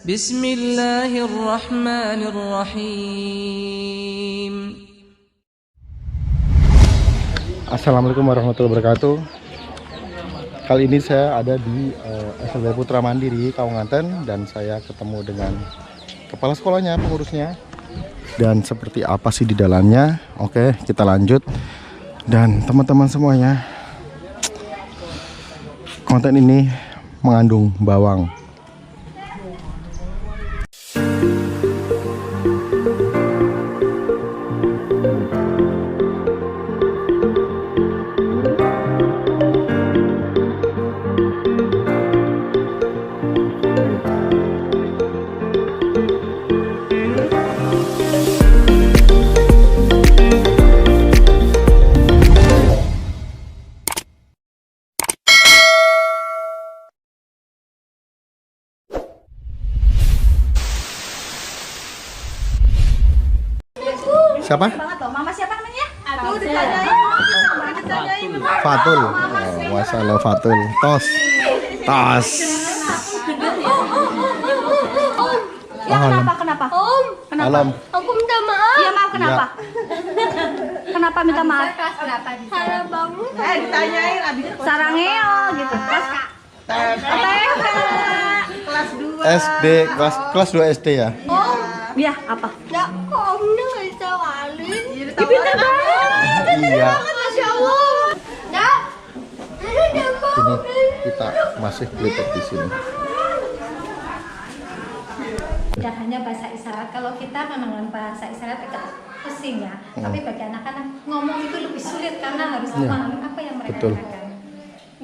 Bismillahirrahmanirrahim. Assalamualaikum warahmatullahi wabarakatuh. Kali ini saya ada di SLB Putra Mandiri Kaunganten dan saya ketemu dengan kepala sekolahnya, pengurusnya. Dan seperti apa sih di dalamnya? Oke, kita lanjut. Dan teman-teman semuanya, konten ini mengandung bawang. Siapa? Mama siapa namanya? Aduh, ditanyain. Fatul. Oh, masalah Fatul. Tos. Tos. Ya, kenapa? Om, Kenapa? Alam. aku minta maaf. Iya, maaf, kenapa? Kenapa minta maaf? Salah bangun. Ditanyain abis Sarangeo gitu. Kelas kelas 2. SD kelas 2 SD ya? Om, ya, apa? ya kok omnya nggak ditawarin? Pintar banget. Iya. Masya Allah. Dah, ini dia mau. Ini kita masih pelipet di sini. Tidak hanya bahasa isyarat, kalau kita memang bahasa isyarat agak pusing ya, tapi bagi anak-anak ngomong itu lebih sulit karena harus memahami apa yang mereka betul. katakan.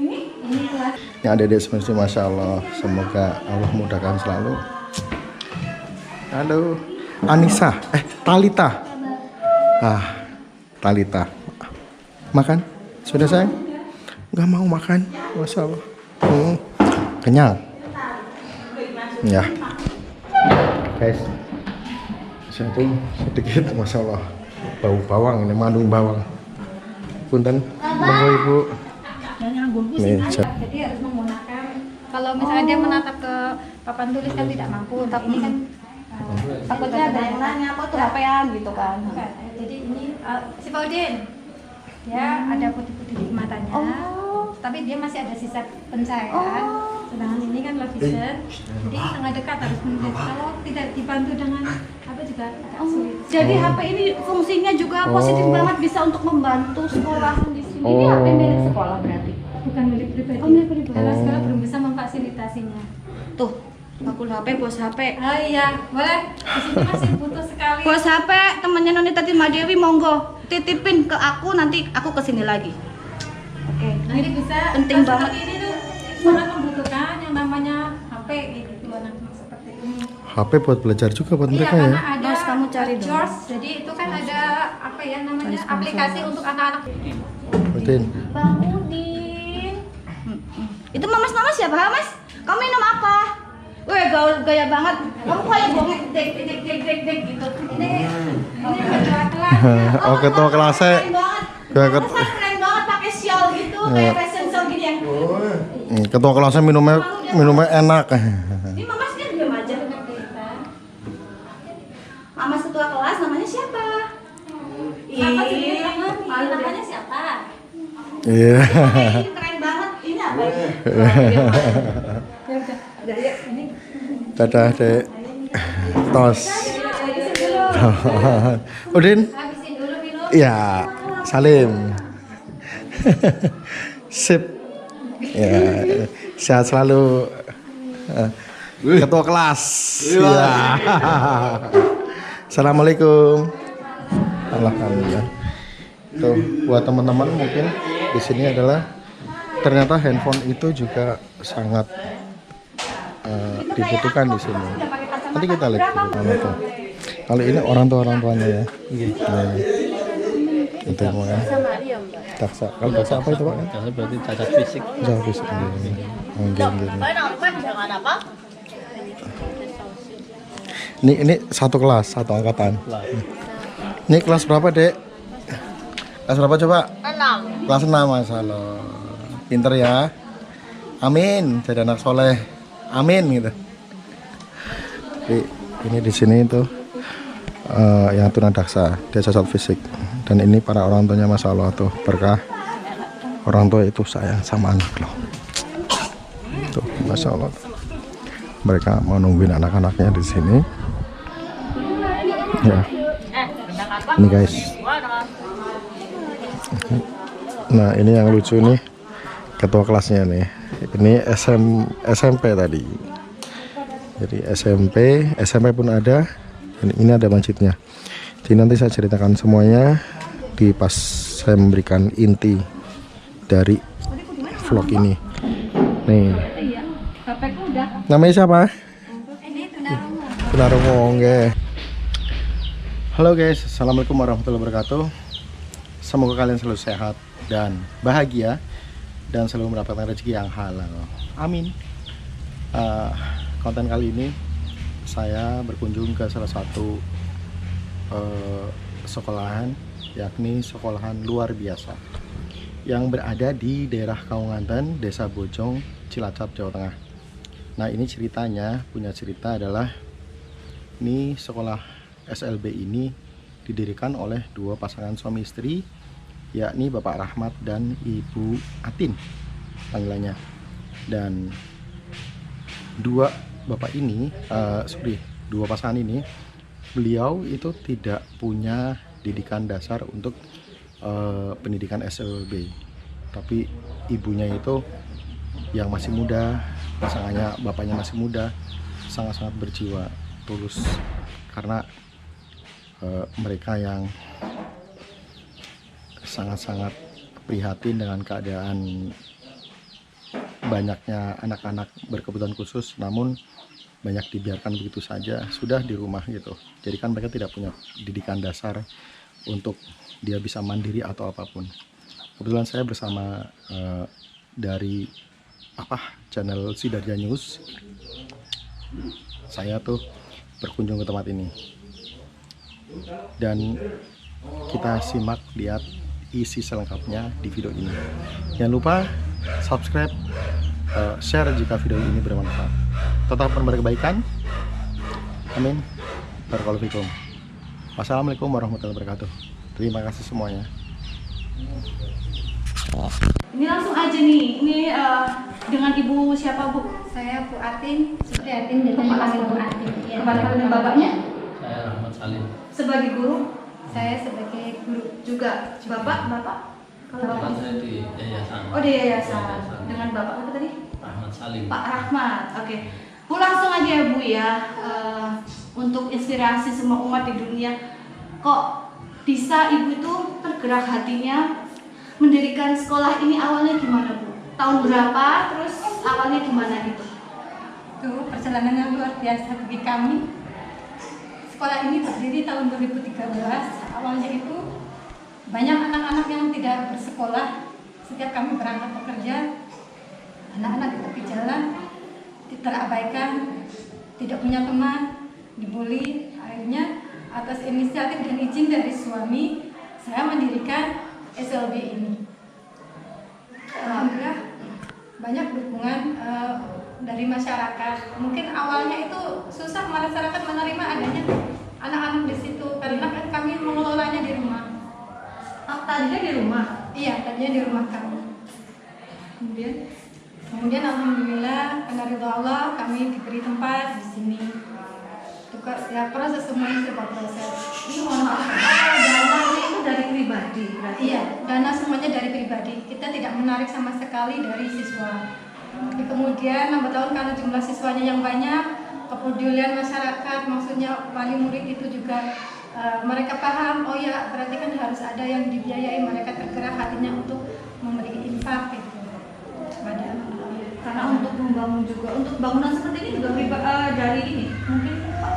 Ini kelas. Yang adik-adik semestinya Masya Allah. Semoga Allah mudahkan selalu. Halo Anissa, Talita. Talita. Makan? Sudah sayang? Nggak mau makan? Masya Allah. Kenyang? Ya. Guys, saya tuh sedikit Masya Allah bau bawang, ini mengandung bawang. Punten, monggo ibu. Nih, Jadi harus menggunakan, kalau misalnya dia menatap ke papan tulis kan tidak mampu, tapi ini kan Takutnya ada yang nanya, apa tuh HP-an gitu kan. bukan. Jadi ini si Faudin, ya ada putih-putih di matanya, tapi dia masih ada sisa pencahayaan. Sedangkan ini kan low vision, jadi sangat dekat harus melihat. Kalau tidak dibantu dengan apa juga agak sulit. Jadi HP ini fungsinya juga positif banget, bisa untuk membantu sekolah di sini. Ini HP milik sekolah berarti. Bukan milik pribadi. Milik pribadi. Karena sekolah belum bisa memfasilitasinya. Tuh, aku HP, bos HP. Oh iya, boleh. Di sini masih butuh sekali. Bos HP, temannya Noni Tati Madewi, monggo titipin ke aku, nanti aku kesini lagi. Oke. Nanti bisa. Penting seperti banget. Ini tuh sangat membutuhkan yang namanya HP gitu anak seperti ini. HP buat belajar juga buat Iya, mereka karena ya? ada Bos, kamu cari dong. George, jadi itu kan ada apa ya namanya aplikasi untuk anak-anak. Betul. Bang Udin. Itu mamas siapa, Mas? Kamu minum apa? Weh, gaul gaya banget. Kamu kayak bongek dek gitu. Ini ketua kelas. Oh, ketua kelasnya. Keren banget. Kayak Terus kan keren banget pakai shawl gitu, kayak fashion show gini ya. ketua kelasnya minumnya enak. Ini mamas kan diam aja. Mamas ketua kelas namanya siapa? Siapa sendiri Ih, malu deh. namanya siapa? Iya. Ini keren banget. Ini apa ini? Ya udah yuk ini. Dadah, Dek. Tos. Udin? Habisin dulu minum. Ya, Salim. Sip. Ya, sehat selalu. Ketua kelas. Ya. Assalamualaikum. Alhamdulillah. Tuh, buat teman-teman mungkin di sini adalah ternyata handphone itu juga sangat dibutuhkan di sini. Nanti kita lihat itu. Kalau ini orang tuanya ya. Nah, itu makanya. Daksa. Kalau daksa apa itu Pak? Daksa berarti cacat fisik. Cacat fisik. Gini. Ini satu kelas, satu angkatan. Ini kelas berapa, Dek? Kelas berapa coba? 6. Kelas 6, masalah. Pinter ya. Amin, jadi anak soleh. Amin gitu. Jadi ini di sini itu yang tunadaksa dia cacat fisik, dan ini para orang tuanya, masya Allah tuh berkah. Orang tua itu sayang sama anak loh. Tuh, masya Allah. Mereka mau nungguin anak-anaknya di sini. Ya, ini guys. Nah ini yang lucu nih, ketua kelasnya nih. Ini SMP tadi. Jadi SMP pun ada. Ini ada masjidnya. Jadi nanti saya ceritakan semuanya di pas saya memberikan inti dari vlog ini. Nih. Namanya siapa? Ini tunarungu. Tunarungu, oke. Halo guys, assalamualaikum warahmatullahi wabarakatuh. Semoga kalian selalu sehat dan bahagia dan selalu mendapatkan rezeki yang halal. Amin. Konten kali ini saya berkunjung ke salah satu sekolahan, yakni sekolahan luar biasa yang berada di daerah Kaunganten, Desa Bojong, Cilacap, Jawa Tengah. Nah ini ceritanya, punya cerita adalah ini sekolah SLB ini didirikan oleh dua pasangan suami istri, yakni Bapak Rahmat dan Ibu Atin panggilannya. Dan dua pasangan ini, beliau itu tidak punya didikan dasar untuk pendidikan SLB, tapi ibunya itu yang masih muda, pasangannya bapaknya masih muda, sangat-sangat berjiwa tulus, karena mereka yang sangat-sangat prihatin dengan keadaan banyaknya anak-anak berkebutuhan khusus, namun banyak dibiarkan begitu saja, sudah di rumah gitu. Jadi kan mereka tidak punya didikan dasar untuk dia bisa mandiri atau apapun. Kebetulan saya bersama dari channel Sidarja News, saya tuh berkunjung ke tempat ini, dan kita simak, lihat isi selengkapnya di video ini. Jangan lupa subscribe, share jika video ini bermanfaat. Tetap berkebaikan. Amin. Barakallahu fikum. Wassalamualaikum warahmatullahi wabarakatuh. Terima kasih semuanya. Ini langsung aja nih. Ini dengan ibu siapa, Bu? Saya Bu Atin, Siti Atin, dan panggil Bu Atin. Ya. Kepada bapaknya? Saya Rahmat Salim. Sebagai guru Saya sebagai guru. juga. Bapak? Kalau Bapak bapak? saya di yayasan. Oh, di yayasan. Dengan bapak apa tadi? Rahmat Salim. Pak Rahmat. Oke. Bu, langsung aja ya, Bu ya. Untuk inspirasi semua umat di dunia. Kok bisa ibu itu tergerak hatinya mendirikan sekolah ini? Awalnya gimana, Bu? Tahun berapa? Terus awalnya gimana gitu? Itu perjalanan yang luar biasa bagi kami. Sekolah ini berdiri tahun 2013. Awalnya itu banyak anak-anak yang tidak bersekolah. Setiap kami berangkat bekerja, anak-anak di tepi jalan terabaikan, tidak punya teman, dibully. Akhirnya atas inisiatif dan izin dari suami, saya mendirikan SLB ini. Alhamdulillah banyak dukungan dari masyarakat. Mungkin awalnya itu susah masyarakat menerima adanya anak-anak di situ, karena kan kami mengelolanya di rumah. Tadinya di rumah. Iya, tadinya di rumah kami. Kemudian alhamdulillah karena ridho Allah kami diberi tempat di sini. Ya, proses semuanya serba proses. Ini mohon maaf, dananya itu dari pribadi berarti? Iya, dana semuanya dari pribadi. Kita tidak menarik sama sekali dari siswa. Tapi kemudian lambat tahun karena jumlah siswanya yang banyak, kepedulian masyarakat, maksudnya wali murid itu juga mereka paham, oh ya berarti kan harus ada yang dibiayai, mereka tergerak hatinya untuk memberi infak gitu. Karena untuk membangun juga, untuk bangunan seperti ini juga dari ini mungkin Pak?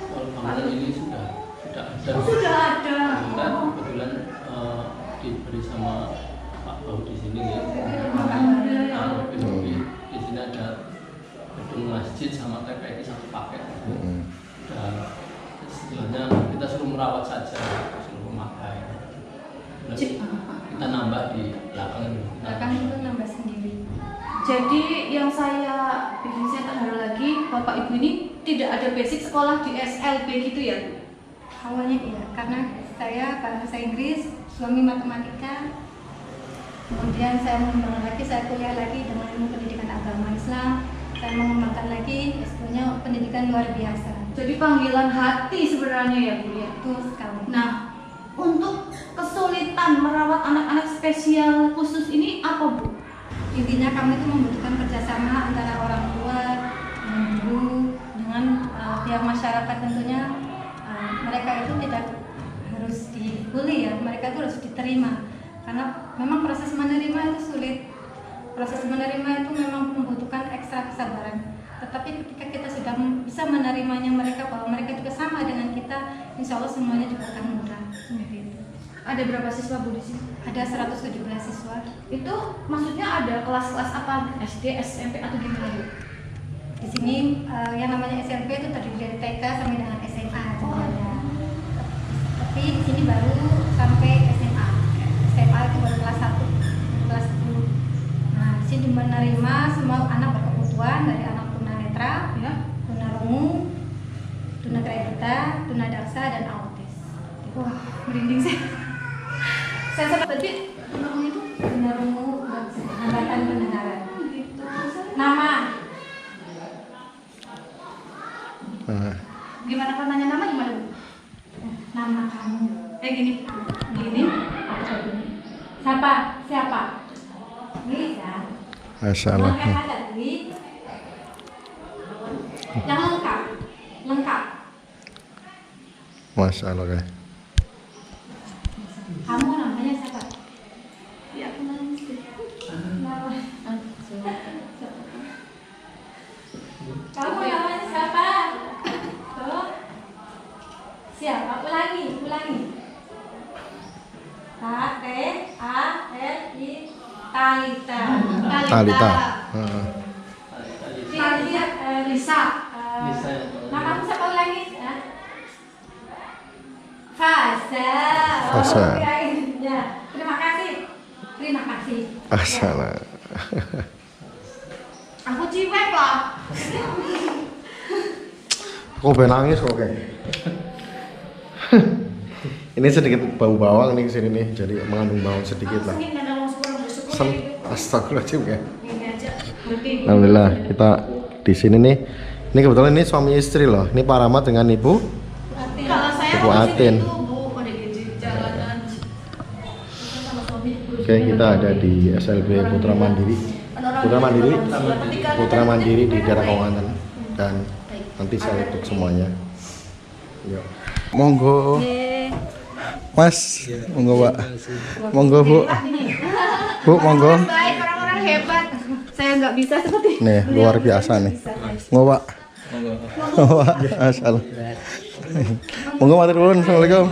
Kalau bangunan ini sudah ada. Oh, sudah ada. Kebetulan diberi sama Pak Bau di sini ya. Di sini ada gedung masjid sama TPI satu paket. Dan istilahnya kita suruh merawat saja, suruh memakai. Kita nambah di belakang. Belakang itu nambah sendiri. Jadi yang saya bikin saya terharu lagi, Bapak Ibu ini tidak ada basic sekolah di SLB gitu ya Bu? Awalnya iya, karena saya bahasa Inggris, suami matematika, kemudian saya mengembangkan lagi, saya kuliah lagi dengan ilmu pendidikan agama Islam, saya mengembangkan lagi S2-nya pendidikan luar biasa. Jadi panggilan hati sebenarnya ya Bu ya? Betul sekali. Nah, untuk kesulitan merawat anak-anak spesial khusus ini apa Bu? Intinya kami itu membutuhkan kerjasama antara orang tua, guru, dengan pihak masyarakat tentunya. Mereka itu tidak harus dibully ya, mereka itu harus diterima. Karena memang proses menerima itu sulit. Proses menerima itu memang membutuhkan ekstra kesabaran. Tetapi ketika kita sudah bisa menerimanya mereka, bahwa mereka juga sama dengan kita, insya Allah semuanya juga akan mudah. Ada berapa siswa Bu di sini? Ada 117 siswa. Itu maksudnya ada kelas-kelas apa? SD, SMP atau gimana Bu? Di sini yang namanya SMP itu terdiri dari TK sampai dengan SMA sebenarnya. Tapi di sini baru sampai SMA. SMA itu baru kelas 1, kelas 10. Nah, di sini menerima semua anak berkebutuhan, dari anak tunanetra, Ya. tunarungu, tunagrahita, tunadaksa dan autis. Wah, merinding saya. Saya sempat tadi tunarungu itu Tunarungu hambatan pendengaran. gitu. Nama Nah, Gimana kan nanya nama gimana Bu? nama kamu. Gini. Gini atau gini? Siapa? Bisa. Masya Allah. Lengkap ada Dwi. Yang lengkap. Masya Allah guys. Kamu namanya siapa? Ya, aku nangis deh. Kamu namanya siapa? Tuh. Siapa? Ulangi. T-A-L-I Talita. Talita. Heeh. Lisa. Lisa ya. Namamu siapa ulangi? Fasa. Fasa. Kirain. Ya. Terima kasih. Masya Allah. Aku ciwek lah. Aku pengen nangis kok kayak. Ini sedikit bau bawang nih kesini nih, jadi mengandung bawang sedikit lah. Sengit dan langsung kurang bersyukur. Astagfirullahaladzim ya. Ini aja. Berarti. Alhamdulillah kita di sini nih. Ini kebetulan ini suami istri loh. Ini Pak Rahmat dengan Ibu. Kalau saya Ibu mau Atin. itu Bu, udah di jalanan. Sama suami. Oke, kita ada di SLB Putra Mandiri. Putra Mandiri di daerah Kawangan, dan nanti saya ikut semuanya. Yuk. Monggo. Mas, monggo Pak. Monggo Bu. Bu, monggo. Baik, orang-orang hebat. Saya nggak bisa seperti Nih, luar biasa nih. Monggo Pak. Monggo Pak. Masyaallah. Monggo matur nuwun. Assalamualaikum.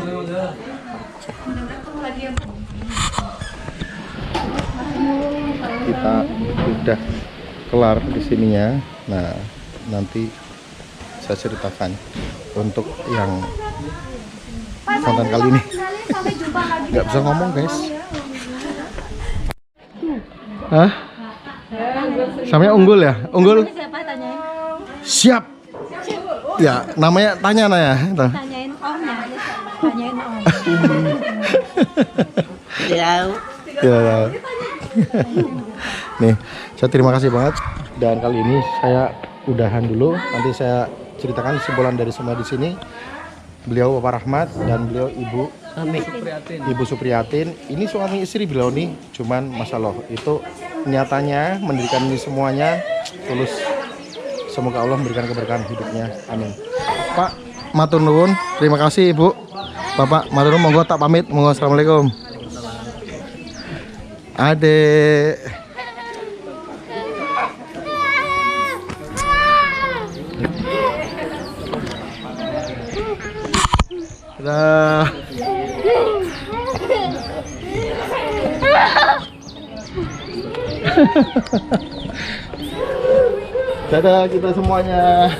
Kita sudah kelar di sininya. Nah, nanti saya ceritakan untuk yang konten kali ini. Sampai jumpa lagi. Nggak bisa ngomong guys. Hah? Samanya unggul ya? Unggul? Siapa tanyain? Siap. Ya, namanya tanya Naya. Tanyain omnya. Tanyain om. Ya. Nih, saya terima kasih banget, dan kali ini saya udahan dulu. Nanti saya ceritakan kesimpulan dari semua di sini. Beliau Bapak Rahmat dan beliau Ibu Supriyatin. Ini suami istri beliau nih, cuman masalah itu niatannya mendirikan ini semuanya tulus. Semoga Allah memberikan keberkahan hidupnya. Amin. Pak, matur nuwun. Terima kasih Ibu. Bapak, matur nuwun. Monggo tak pamit. Monggo, assalamualaikum. Adek. Dadah. Dadah kita semuanya.